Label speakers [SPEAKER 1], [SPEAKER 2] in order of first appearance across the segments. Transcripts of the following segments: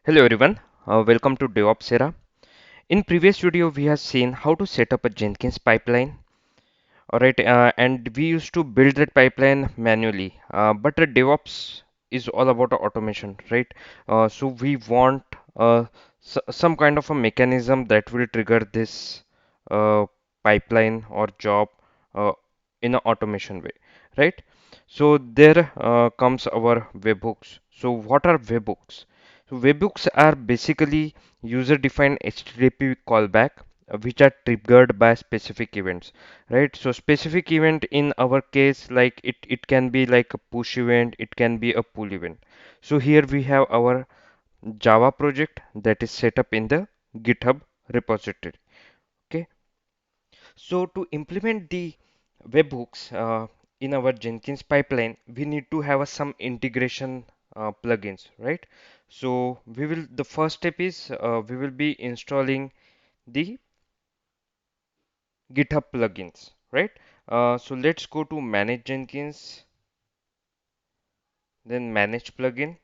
[SPEAKER 1] Hello everyone, welcome to DevOps Era. In previous video, we have seen how to set up a Jenkins pipeline. Alright, and we used to build that pipeline manually, but the DevOps is all about automation, right? So we want some kind of a mechanism that will trigger this uh, pipeline or job uh, in an automation way, right? So there comes our webhooks. So what are webhooks? So webhooks are basically user-defined HTTP callback which are triggered by specific events, right? So specific event in our case, like it can be like a push event, it can be a pull event. So here we have our Java project that is set up in the GitHub repository. Okay, so to implement the webhooks in our Jenkins pipeline, we need to have some integration plugins, right? So the first step is we will be installing the GitHub plugins, right? So let's go to manage Jenkins, then manage plugin.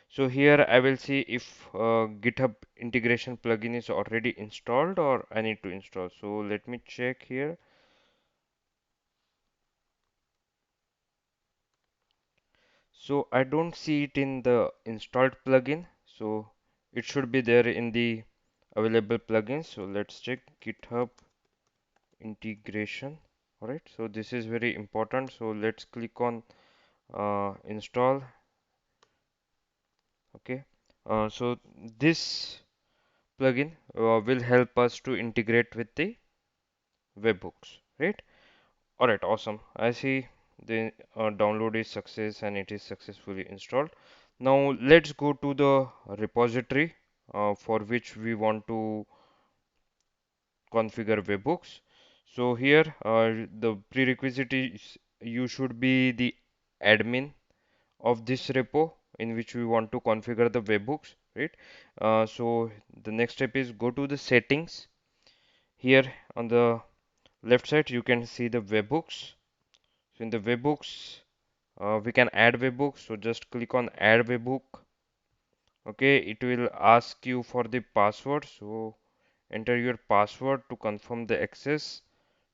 [SPEAKER 1] So here I will see if GitHub integration plugin is already installed or I need to install. So let me check here. So I don't see it in the installed plugin. So it should be there in the available plugins. So let's check GitHub integration. All right. So this is very important. So let's click on install. Okay. So this plugin will help us to integrate with the webhooks, right? All right, awesome. I see the download is success and it is successfully installed. Now let's go to the repository for which we want to configure webhooks. So here the prerequisite is you should be the admin of this repo in which we want to configure the webhooks, right? So the next step is go to the settings. Here on the left side you can see the webhooks. So in the webhooks we can add webhook, so just click on add webhook. Okay, it will ask you for the password, so enter your password to confirm the access,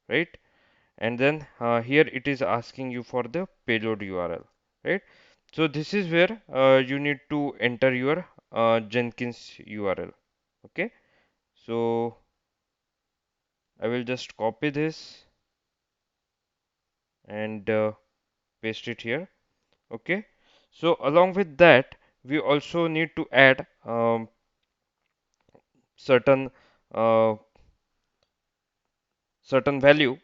[SPEAKER 1] right? And then here it is asking you for the payload URL, right? So this is where you need to enter your Jenkins URL. Okay, so I will just copy this and paste it here. Okay, so along with that we also need to add certain uh, certain value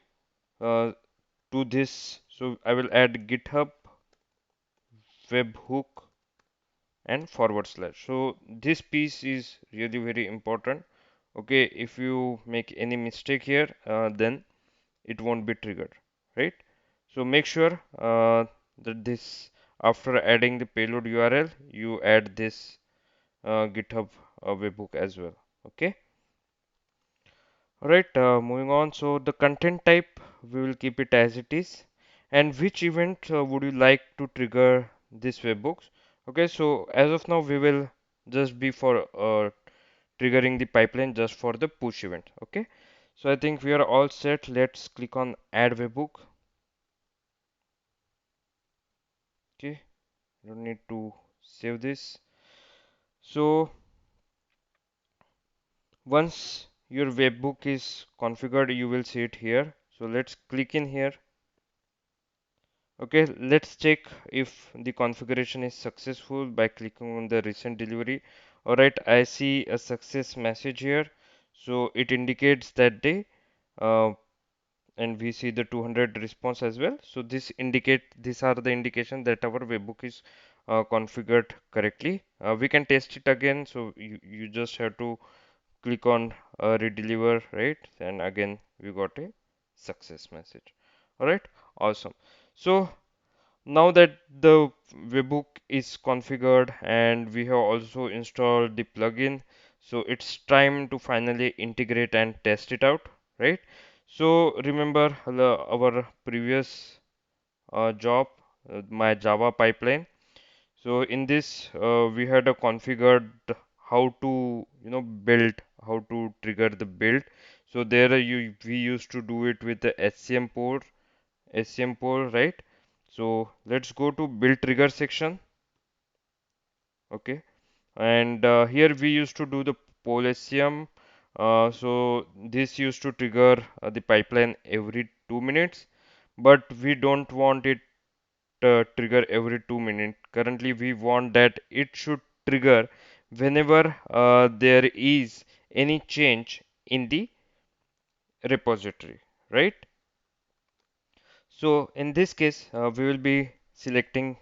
[SPEAKER 1] uh, to this. So I will add GitHub webhook and forward slash. So this piece is really very important. Okay, if you make any mistake here, then it won't be triggered, right? So make sure that this after adding the payload URL, you add this GitHub webhook as well. Okay. All right. Moving on. So the content type we will keep it as it is. And which event would you like to trigger this webhooks? Okay. So as of now, we will just be for triggering the pipeline just for the push event. Okay. So I think we are all set. Let's click on add webhook. Okay. You don't need to save this. So once your webhook is configured, you will see it here. So let's click in here. Okay, let's check if the configuration is successful by clicking on the recent delivery. Alright, I see a success message here. So it indicates that they uh, and we see the 200 response as well. So these are the indication that our webhook is configured correctly. We can test it again. So you just have to click on redeliver, right? And again we got a success message. Alright, awesome. So now that the webhook is configured and we have also installed the plugin, so it's time to finally integrate and test it out, right? So remember our previous job, my Java pipeline. So in this, we had a configured how to build, how to trigger the build. So there we used to do it with the SCM port, right? So let's go to build trigger section. Okay, and here we used to do the poll SCM. So this used to trigger the pipeline every 2 minutes, but we don't want it trigger every 2 minutes. Currently, we want that it should trigger whenever there is any change in the repository, right? So in this case, we will be selecting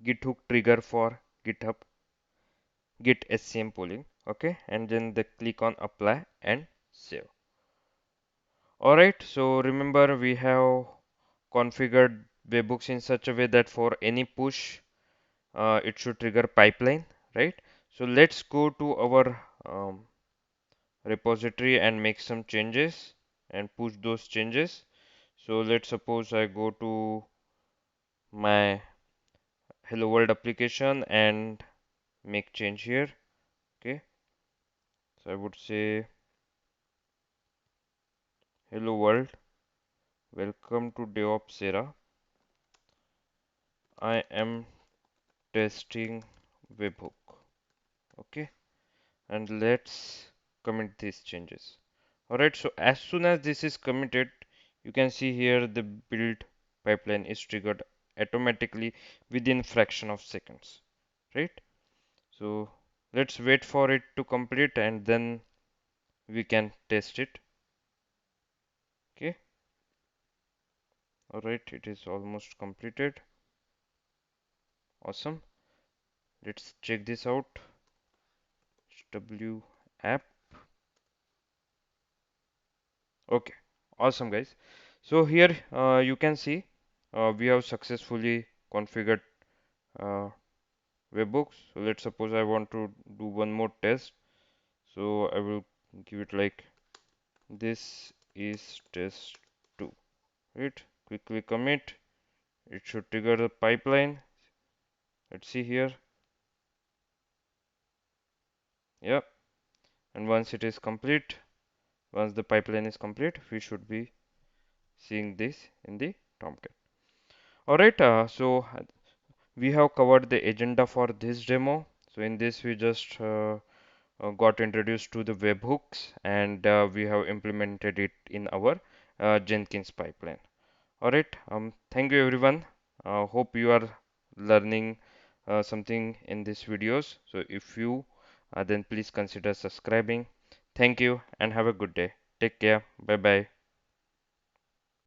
[SPEAKER 1] Git hook trigger for GitHub Git SCM polling, okay, and then the click on apply and save. All right. So remember we have configured Webhooks in such a way that for any push it should trigger pipeline, right? So let's go to our repository and make some changes and push those changes. So let's suppose I go to my hello world application and make change here. Okay, so I would say hello world, welcome to DevOps Era. I am testing webhook. Okay, and let's commit these changes. Alright, so as soon as this is committed, you can see here the build pipeline is triggered automatically within fraction of seconds, right? So let's wait for it to complete and then we can test it. Okay, alright, it is almost completed. Awesome. Let's check this out. W app. Okay, awesome guys. So here you can see we have successfully configured uh, webhooks. So let's suppose I want to do one more test. So I will give it like this is test 2. Right? Quickly commit. It should trigger the pipeline. Let's see here. Yep. And once it is complete, once the pipeline is complete, we should be seeing this in the Tomcat. Alright, we have covered the agenda for this demo. So in this we just got introduced to the webhooks and we have implemented it in our Jenkins pipeline. All right. Thank you everyone. Hope you are learning something in these videos. So if you then please consider subscribing. Thank you and have a good day. Take care. Bye bye.